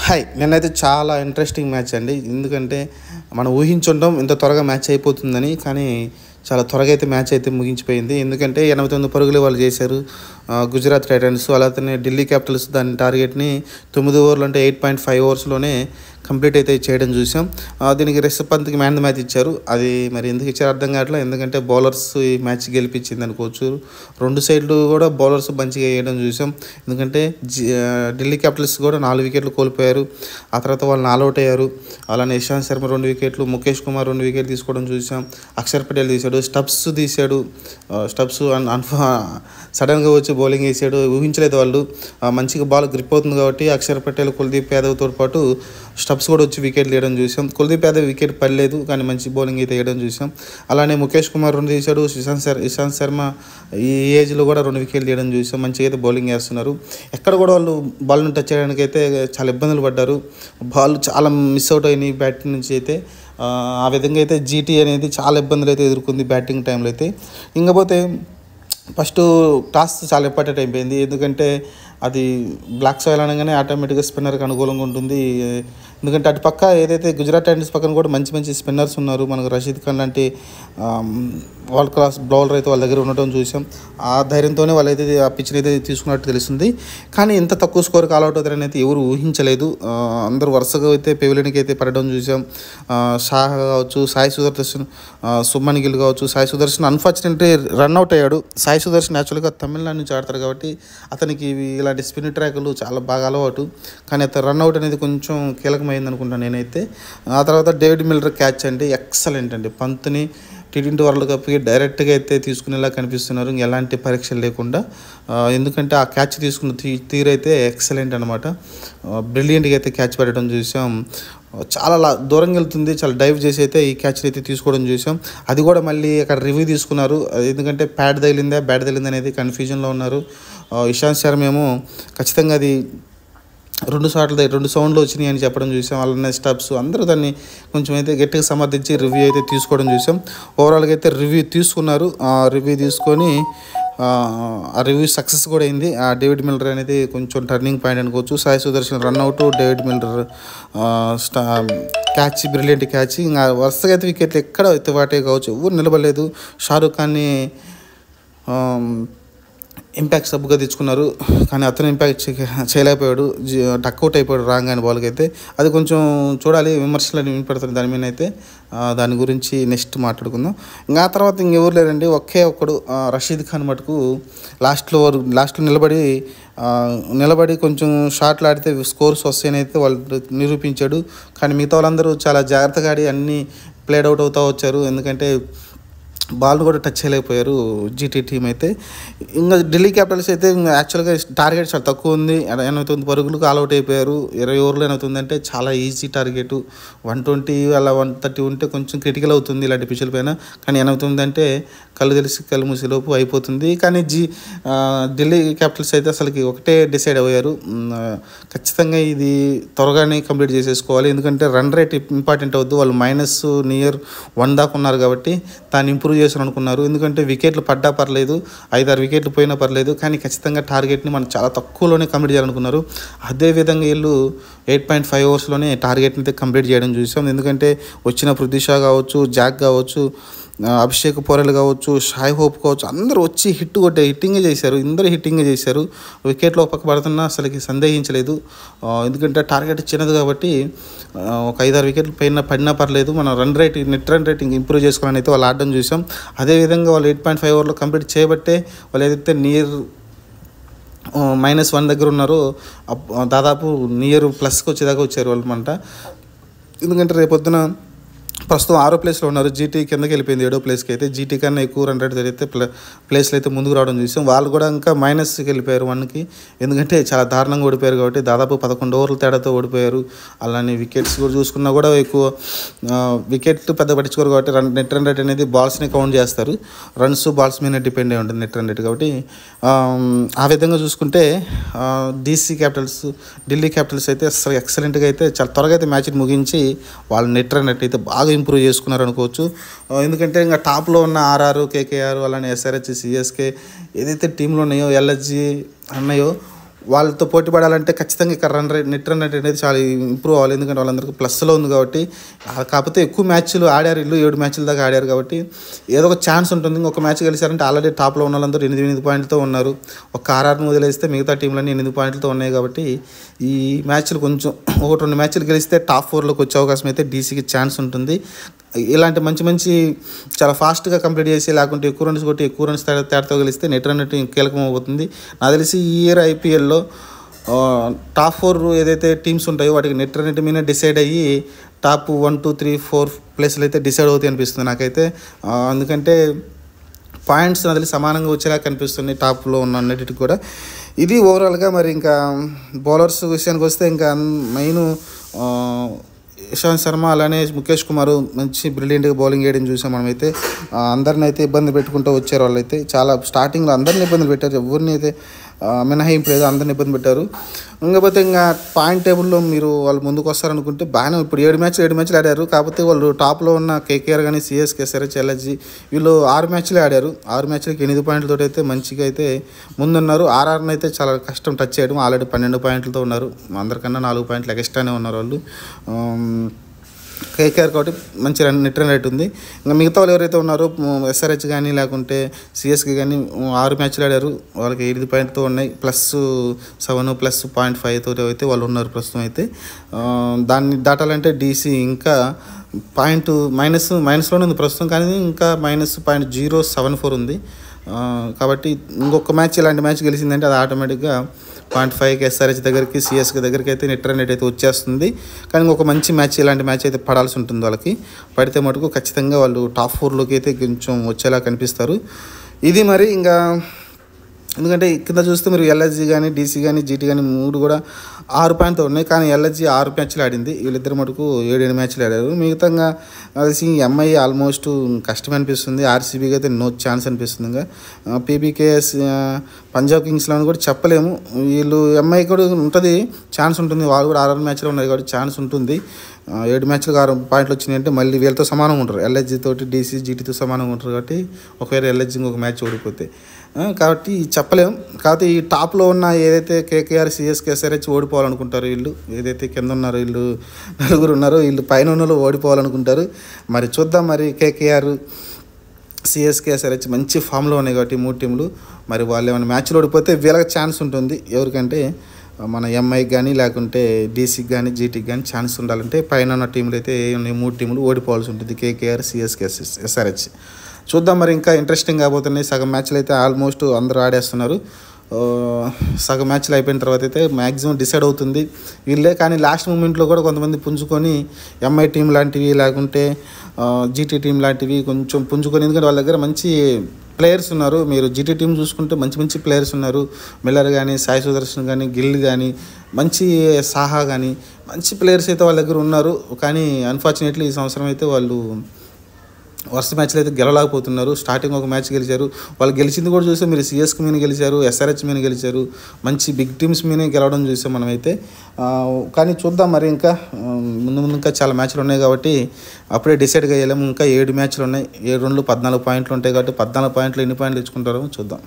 Hi! నిన్నైతే చాలా interesting match అండి. ఎందుకంటే మనం ఊహించుంటాం ఇంత త్వరగా మ్యాచ్ అయిపోతుందని. కానీ చాలా త్వరగా అయితే మ్యాచ్ అయితే ముగించిపోయింది. ఎందుకంటే 89 పరుగులు వాళ్ళు చేశారు గుజరాత్ టైటన్స్. అలానే ఢిల్లీ క్యాపిటల్స్ దాని టార్గెట్‌ని 9 ఓవర్లు అంటే 8.5 ఓవర్స్‌లోనే కంప్లీట్ అయితే చేయడం చూసాం. దీనికి రిషబ్ పంత్‌కి మ్యాన్ ది మ్యాచ్ ఇచ్చారు. అది మరి ఎందుకు ఇచ్చారో అర్థం కావట్లేదు. ఎందుకంటే బౌలర్స్ ఈ మ్యాచ్ గెలిపించింది అనుకోవచ్చు. రెండు సైడ్లు కూడా బౌలర్స్ మంచిగా వేయడం చూసాం. ఎందుకంటే ఢిల్లీ క్యాపిటల్స్ కూడా 4 వికెట్లు కోల్పోయారు. ఆ తర్వాత వాళ్ళు ఆల్అవుట్ అయ్యారు. అలానే ఇషాంత్ శర్మ 2 వికెట్లు, ముఖేష్ కుమార్ 2 వికెట్లు తీసుకోవడం చూసాం. అక్షర్ పటేల్ తీశాడు, స్టబ్స్ తీశాడు. స్టబ్స్ సడన్గా వచ్చి బౌలింగ్ వేసాడు. ఊహించలేదు వాళ్ళు. మంచిగా బాల్ గ్రిప్ అవుతుంది కాబట్టి అక్షర్ పటేల్, కుల్దీప్ యాదవ్తో పాటు స్టబ్స్ కూడా వచ్చి వికెట్లు వేయడం చూసాం. కుల్దీప్ యాదవ్ వికెట్ పడలేదు, కానీ మంచి బౌలింగ్ అయితే వేయడం చూసాం. అలానే ముఖేష్ కుమార్ 2 తీశాడు. ఇషాంత్ శర్మ ఈ ఏజ్లో కూడా 2 వికెట్లు తీయడం చూసాం. మంచిగా అయితే బౌలింగ్ వేస్తున్నారు. ఎక్కడ కూడా వాళ్ళు బాల్ను టచ్ చేయడానికి అయితే చాలా ఇబ్బందులు పడ్డారు. బాల్ చాలా మిస్ అవుట్ అయినాయి బ్యాటింగ్ నుంచి అయితే. ఆ విధంగా అయితే జీటీ అనేది చాలా ఇబ్బందులు అయితే ఎదుర్కొంది బ్యాటింగ్ టైంలో అయితే. ఇంకపోతే ఫస్ట్ టాస్ చాలా ఇంపార్టెంట్ అయిపోయింది. ఎందుకంటే అది బ్లాక్ సాయిల్ అనగానే ఆటోమేటిక్గా స్పిన్నర్కి అనుకూలంగా ఉంటుంది. ఎందుకంటే అటు పక్క ఏదైతే గుజరాత్ టైటన్స్ పక్కన కూడా మంచి మంచి స్పిన్నర్స్ ఉన్నారు. మనకు రషీద్ ఖాన్ లాంటి వరల్డ్ క్లాస్ బౌలర్ అయితే వాళ్ళ దగ్గర ఉండటం చూసాం. ఆ ధైర్యంతోనే వాళ్ళైతే ఆ పిచ్ని అయితే తీసుకున్నట్టు తెలుస్తుంది. కానీ ఇంత తక్కువ స్కోర్కి ఆల్అవుట్ అవుతారని అయితే ఎవరు ఊహించలేదు. అందరూ వరుసగా అయితే పెవిలియన్కి అయితే పడడం చూసాం. షా కావచ్చు, సాయి సుదర్శన్, సుమన్ గిల్ కావచ్చు. సాయి సుదర్శన్ అన్ఫార్చునేట్లీ రన్అట్ అయ్యాడు. సాయి సుదర్శన్ యాక్చువల్గా తమిళనాడు నుంచి ఆడతారు కాబట్టి అతనికి ఇలాంటి స్పిన్ ట్రాకులు చాలా బాగా అలవాటు. కానీ అతను రన్అట్ అనేది కొంచెం కీలకమైంది అనుకుంటాను నేనైతే. ఆ తర్వాత డేవిడ్ మిల్లర్ క్యాచ్ అండి, ఎక్సలెంట్ అండి. పంత్ని T20 వరల్డ్ కప్కి డైరెక్ట్గా అయితే తీసుకునేలా కనిపిస్తున్నారు, ఎలాంటి పరీక్షలు లేకుండా. ఎందుకంటే ఆ క్యాచ్ తీసుకున్న తీరైతే ఎక్సలెంట్ అనమాట. బ్రిలియంట్గా అయితే క్యాచ్ పెట్టడం చూసాం. చాలా దూరంగా వెళ్తుంది, చాలా డైవ్ చేసి అయితే ఈ క్యాచ్ని అయితే తీసుకోవడం చూసాం. అది కూడా మళ్ళీ అక్కడ రివ్యూ తీసుకున్నారు. ఎందుకంటే బ్యాట్ తగిలిందా అనేది కన్ఫ్యూజన్లో ఉన్నారు. ఇషాంత్ శర్మ ఏమో ఖచ్చితంగా అది 2 సౌండ్లు వచ్చినాయి అని చెప్పడం చూసాం. అలానే స్టబ్స్ అందరూ దాన్ని కొంచెం అయితే గట్టిగా సమర్థించి రివ్యూ అయితే తీసుకోవడం చూసాం. ఓవరాల్గా అయితే రివ్యూ తీసుకున్నారు. రివ్యూ తీసుకొని ఆ రివ్యూ సక్సెస్ కూడా అయింది. ఆ డేవిడ్ మిల్లర్ అనేది కొంచెం టర్నింగ్ పాయింట్ అనుకోవచ్చు. Sai Sudarshan run out, David Miller catch, brilliant catch. ఇంకా వరుసగా అయితే వికెట్లు ఎక్కడ ఎత్తువాటే కావచ్చు, ఎవరు నిలబడలేదు. షారుఖ్ ఖాన్ని ఇంపాక్ట్ సబ్గా తెచ్చుకున్నారు, కానీ అతను ఇంపాక్ట్ చేయలేకపోయాడు. డక్అవుట్ అయిపోయాడు రాంగ్ అని బాల్కి అయితే. అది కొంచెం చూడాలి, విమర్శలు వినపడుతుంది దాని మీద అయితే. దాని గురించి నెక్స్ట్ మాట్లాడుకుందాం. ఇంకా ఆ తర్వాత ఇంకెవరు లేరండి, ఒక్కడు రషీద్ ఖాన్ మటుకు లాస్ట్లో నిలబడి కొంచెం షాట్లు ఆడితే స్కోర్స్ వస్తాయని అయితే వాళ్ళు నిరూపించాడు. కానీ మిగతా వాళ్ళందరూ చాలా జాగ్రత్తగా ఆడి అన్నీ ప్లేడ్ అవుట్ అవుతూ వచ్చారు. ఎందుకంటే బాల్ కూడా టచ్ చేయలేకపోయారు జీటీ టీం అయితే. ఇంకా ఢిల్లీ క్యాపిటల్స్ అయితే యాక్చువల్గా టార్గెట్ చాలా తక్కువ ఉంది. 89 పరుగులకు ఆల్అవుట్ అయిపోయారు. 20 ఓవర్లు 89 అంటే చాలా ఈజీ టార్గెట్. 120 అలా 130 ఉంటే కొంచెం క్రిటికల్ అవుతుంది ఇలాంటి పిచ్చుల పైన. కానీ 89 అంటే కళ్ళు తెలిసి కళ్ళు మూసేలోపు అయిపోతుంది. కానీ ఢిల్లీ క్యాపిటల్స్ అయితే అసలుకి ఒకటే డిసైడ్ అయ్యారు, ఖచ్చితంగా ఇది త్వరగానే కంప్లీట్ చేసేసుకోవాలి. ఎందుకంటే రన్ రేట్ ఇంపార్టెంట్ అవుద్దు. వాళ్ళు -1 దాకా ఉన్నారు కాబట్టి దాన్ని ఇంప్రూవ్ చేసాను అనుకున్నారు. ఎందుకంటే వికెట్లు పడ్డా పర్లేదు, 5-6 వికెట్లు పోయినా పర్లేదు, కానీ ఖచ్చితంగా టార్గెట్ని మనం చాలా తక్కువలోనే కంప్లీట్ చేయాలనుకున్నారు. అదేవిధంగా వీళ్ళు 8.5 ఓవర్స్లోనే టార్గెట్ని అయితే కంప్లీట్ చేయడం చూసాం. ఎందుకంటే వచ్చిన పృథ్వీ షా కావచ్చు, జాక్ కావచ్చు, అభిషేక్ పోరెల్ కావచ్చు, షాయ్ హోప్ కావచ్చు, అందరూ వచ్చి హిట్టింగే చేశారు. వికెట్లో పక్క పడుతున్నా అసలుకి సందేహించలేదు. ఎందుకంటే టార్గెట్ చిన్నది కాబట్టి ఒక 5-6 వికెట్లు పడినా పర్లేదు, మనం నెట్ రన్ రేటింగ్ ఇంప్రూవ్ చేసుకోవాలని అయితే వాళ్ళు ఆడడం చూసాం. అదేవిధంగా వాళ్ళు 8.5 ఓవర్లో కంప్లీట్ చేయబట్టే వాళ్ళు ఏదైతే -1 దగ్గర ఉన్నారో దాదాపు నియర్ ప్లస్కి వచ్చేదాకా వచ్చారు వాళ్ళు మంట. ఎందుకంటే రేపొద్దున ప్రస్తుతం 6వ ప్లేస్లో ఉన్నారు. జీటీ కిందకి వెళ్ళిపోయింది 7వ ప్లేస్కి అయితే. జీటీ కన్నా ఎక్కువ రన్ రేట్ అయితే ప్లేస్లో అయితే ముందుకు రావడం చూసాం. వాళ్ళు కూడా ఇంకా -కి వెళ్ళిపోయారు 1కి. ఎందుకంటే చాలా దారుణంగా ఓడిపోయారు కాబట్టి దాదాపు 11 ఓవర్ల తేడాతో ఓడిపోయారు. అలానే వికెట్స్ కూడా చూసుకున్నా కూడా ఎక్కువ వికెట్లు పెద్ద పట్టించుకోరు కాబట్టి నెట్ రన్ రేట్ అనేది బాల్స్ని కౌంట్ చేస్తారు. రన్స్ బాల్స్ మీద డిపెండ్ అయి ఉంటుంది నెట్ రన్ రేట్ కాబట్టి. ఆ విధంగా చూసుకుంటే ఢిల్లీ క్యాపిటల్స్ అయితే అసలు ఎక్సలెంట్గా అయితే చాలా త్వరగా అయితే మ్యాచ్ని ముగించి వాళ్ళ నెట్ రన్ రేట్ అయితే బాగా ఇంప్రూవ్ చేసుకున్నారు అనుకోవచ్చు. ఎందుకంటే ఇంకా టాప్లో ఉన్న ఆర్ఆర్, కేకేఆర్, అలానే SRH, CSK ఏదైతే టీంలో ఉన్నాయో, LSG అన్నాయో వాళ్ళతో పోటీ పడాలంటే ఖచ్చితంగా ఇక్కడ నెట్ రన్ రేట్ అనేది చాలా ఇంప్రూవ్ అవ్వాలి. ఎందుకంటే వాళ్ళందరికీ ప్లస్లో ఉంది కాబట్టి. కాకపోతే ఎక్కువ మ్యాచ్లు ఆడారు, 7 మ్యాచ్ల దాకా ఆడారు కాబట్టి ఏదో ఒక ఛాన్స్ ఉంటుంది. ఇంకొక మ్యాచ్ గెలిచారంటే ఆల్రెడీ టాప్లో ఉన్న వాళ్ళందరూ 8 పాయింట్లతో ఉన్నారు. ఒక ఆర్ఆర్ని వదిలేస్తే మిగతా టీంలన్నీ 8 పాయింట్లతో ఉన్నాయి కాబట్టి ఈ మ్యాచ్లు కొంచెం 1-2 మ్యాచ్లు గెలిస్తే టాప్ 4లోకి వచ్చే అవకాశం అయితే డీసీకి ఛాన్స్ ఉంటుంది. ఇలాంటి మంచి చాలా ఫాస్ట్గా కంప్లీట్ చేసి, లేకుంటే ఎక్కువ రన్స్ కొట్టి ఎక్కువ రన్స్ తేడాతో గెలిస్తే నెట్ రన్ రేట్ కీలకం అవుతుంది. నాకు తెలిసి ఈ ఇయర్ ఐపీఎల్లో టాప్ 4 ఏదైతే టీమ్స్ ఉంటాయో వాటికి నెట్ రన్ రేట్ మీద డిసైడ్ అయ్యి టాప్ 1, 2, 3, 4 ప్లేస్లు అయితే డిసైడ్ అవుతాయి అనిపిస్తుంది నాకైతే. ఎందుకంటే పాయింట్స్ నాకు తెలిసి సమానంగా వచ్చేలా కనిపిస్తుంది టాప్లో ఉన్న అన్నిటికి కూడా. ఇది ఓవరాల్గా. మరి ఇంకా బౌలర్స్ విషయానికి వస్తే ఇంకా మెయిన్ ఇషాంత్ శర్మ అలానే ముఖేష్ కుమార్ మంచి బ్రిలియంట్గా బౌలింగ్ వేయడం చూసాం మనమైతే. అందరిని అయితే ఇబ్బంది పెట్టుకుంటూ వచ్చారు వాళ్ళైతే. చాలా స్టార్టింగ్లో అందరిని ఇబ్బందులు పెట్టారు, ఎవరిని అయితే మినహాయింపు లేదు, అందరిని ఇబ్బంది పెట్టారు. ఇంకపోతే ఇంకా పాయింట్ టేబుల్లో మీరు వాళ్ళు ముందుకు వస్తారనుకుంటే బాగానే ఇప్పుడు 7 మ్యాచ్లు ఆడారు. కాకపోతే వాళ్ళు టాప్లో ఉన్న కేకేఆర్ కానీ, సిఎస్కే, SRH, LHG వీళ్ళు 6 మ్యాచ్లే ఆడారు. 6 మ్యాచ్లకి 8 పాయింట్లతో అయితే మంచిగా అయితే ముందున్నారు. ఆర్ఆర్ని అయితే చాలా కష్టం టచ్ చేయడం. ఆల్రెడీ 12 పాయింట్లతో ఉన్నారు. అందరికన్నా 4 పాయింట్లు ఎక్స్ట్రానే ఉన్నారు వాళ్ళు. కేకేఆర్ కాబట్టి మంచి నెట్ రన్ రేట్ ఉంది. ఇంకా మిగతా వాళ్ళు ఎవరైతే ఉన్నారో SRH కానీ లేకుంటే సిఎస్కే కానీ 6 మ్యాచ్లు ఆడారు. వాళ్ళకి 8 పాయింట్తో ఉన్నాయి. +7 +0.5 తోటి అయితే వాళ్ళు ఉన్నారు ప్రస్తుతం అయితే. దాన్ని దాటాలంటే డీసీ ఇంకా పాయింట్ మైనస్లోనే ఉంది ప్రస్తుతం, కానీ ఇంకా -0.074 ఉంది. కాబట్టి ఇంకొక మ్యాచ్ ఇలాంటి మ్యాచ్ గెలిచిందంటే అది ఆటోమేటిక్గా 0.5కి SRH దగ్గరికి, సిఎస్కే దగ్గరికి అయితే నెట్ రన్ రేట్ అయితే వచ్చేస్తుంది. కానీ ఇంకొక మంచి మ్యాచ్ ఇలాంటి మ్యాచ్ అయితే పడాల్సి ఉంటుంది వాళ్ళకి. పడితే మటుకు ఖచ్చితంగా వాళ్ళు టాప్ 4లోకి అయితే కొంచెం వచ్చేలా కనిపిస్తారు. ఇది మరి ఇంకా ఎందుకంటే కింద చూస్తే మీరు LHG కానీ, డీసీ కానీ, జీటీ కానీ 3 కూడా 6 పాయింట్తో ఉన్నాయి. కానీ LHG 6 మ్యాచ్లు ఆడింది. వీళ్ళిద్దరు మటుకు 7 మ్యాచ్లు ఆడారు. మిగతాగా కలిసి ఎంఐ ఆల్మోస్ట్ కష్టం అనిపిస్తుంది. ఆర్సీబీకి అయితే నో ఛాన్స్ అనిపిస్తుంది. ఇంకా పీబీకేఎస్, పంజాబ్ కింగ్స్లో కూడా చెప్పలేము. వీళ్ళు ఎంఐ కూడా ఉంటుంది, ఛాన్స్ ఉంటుంది. వాళ్ళు కూడా 6 మ్యాచ్లో ఉన్నాయి కాబట్టి ఛాన్స్ ఉంటుంది. 7 మ్యాచ్లకు 6 పాయింట్లు వచ్చినాయంటే మళ్ళీ వీళ్ళతో సమానంగా ఉంటారు. LHG తోటి, డీసీ, జీటీతో సమానంగా ఉంటారు. కాబట్టి ఒకవేళ LHG ఇంకొక మ్యాచ్ ఓడిపోతే కాబట్టి చెప్పలేం. కాబట్టి ఈ టాప్లో ఉన్న ఏదైతే కేకేఆర్, సిఎస్కే, SRH ఓడిపోవాలనుకుంటారు. వీళ్ళు ఏదైతే కింద ఉన్నారో వీళ్ళు 4 ఉన్నారో వీళ్ళు పైన ఉన్న ఓడిపోవాలనుకుంటారు. మరి చూద్దాం. మరి కేకేఆర్, సిఎస్కే, SRH మంచి ఫామ్లో ఉన్నాయి కాబట్టి 3 టీంలు. మరి వాళ్ళు ఏమైనా మ్యాచ్లు ఓడిపోతే వీళ్ళకి ఛాన్స్ ఉంటుంది. ఎవరికంటే మన ఎంఐకి కానీ లేకుంటే డీసీకి కానీ, జీటీకి కానీ ఛాన్స్ ఉండాలంటే పైన ఉన్న టీంలు అయితే 3 టీంలు ఓడిపోవాల్సి ఉంటుంది. KKR, CSK, SRH. చూద్దాం. మరి ఇంకా ఇంట్రెస్టింగ్ కాబోతున్నాయి. సగం మ్యాచ్లు అయితే ఆల్మోస్ట్ అందరూ ఆడేస్తున్నారు. సగం మ్యాచ్లు అయిపోయిన తర్వాత అయితే మ్యాక్సిమం డిసైడ్ అవుతుంది వీళ్ళే. కానీ లాస్ట్ మూమెంట్లో కూడా కొంతమంది పుంజుకొని ఎంఐ టీం లాంటివి లేకుంటే జీటీ టీం లాంటివి కొంచెం పుంజుకొని, ఎందుకంటే వాళ్ళ దగ్గర మంచి ప్లేయర్స్ ఉన్నారు. మీరు జీటీ టీం చూసుకుంటే మంచి ప్లేయర్స్ ఉన్నారు. మిల్లర్ కానీ, సాయి సుదర్శన్ కానీ, గిల్ కానీ, మంచి సాహా కానీ మంచి ప్లేయర్స్ అయితే వాళ్ళ దగ్గర ఉన్నారు. కానీ అన్ఫార్చునేట్లీ ఈ సంవత్సరం అయితే వాళ్ళు వరుస మ్యాచ్లు అయితే గెలవలేకపోతున్నారు. స్టార్టింగ్ ఒక మ్యాచ్ గెలిచారు. వాళ్ళు గెలిచింది కూడా చూస్తే మీరు సిఎస్కే మీద గెలిచారు, SRH మీద గెలిచారు. మంచి బిగ్ టీమ్స్ మీదే గెలవడం చూసాం మనమైతే. కానీ చూద్దాం. మరి ఇంకా ముందు ఇంకా చాలా మ్యాచ్లు ఉన్నాయి కాబట్టి అప్పుడే డిసైడ్గా వెళ్ళాము. ఇంకా 7 మ్యాచ్లు ఉన్నాయి. 7 రౌండ్లు 14 పాయింట్లు ఉంటాయి కాబట్టి 14 పాయింట్లు ఎన్ని పాయింట్లు తెచ్చుకుంటారో చూద్దాం.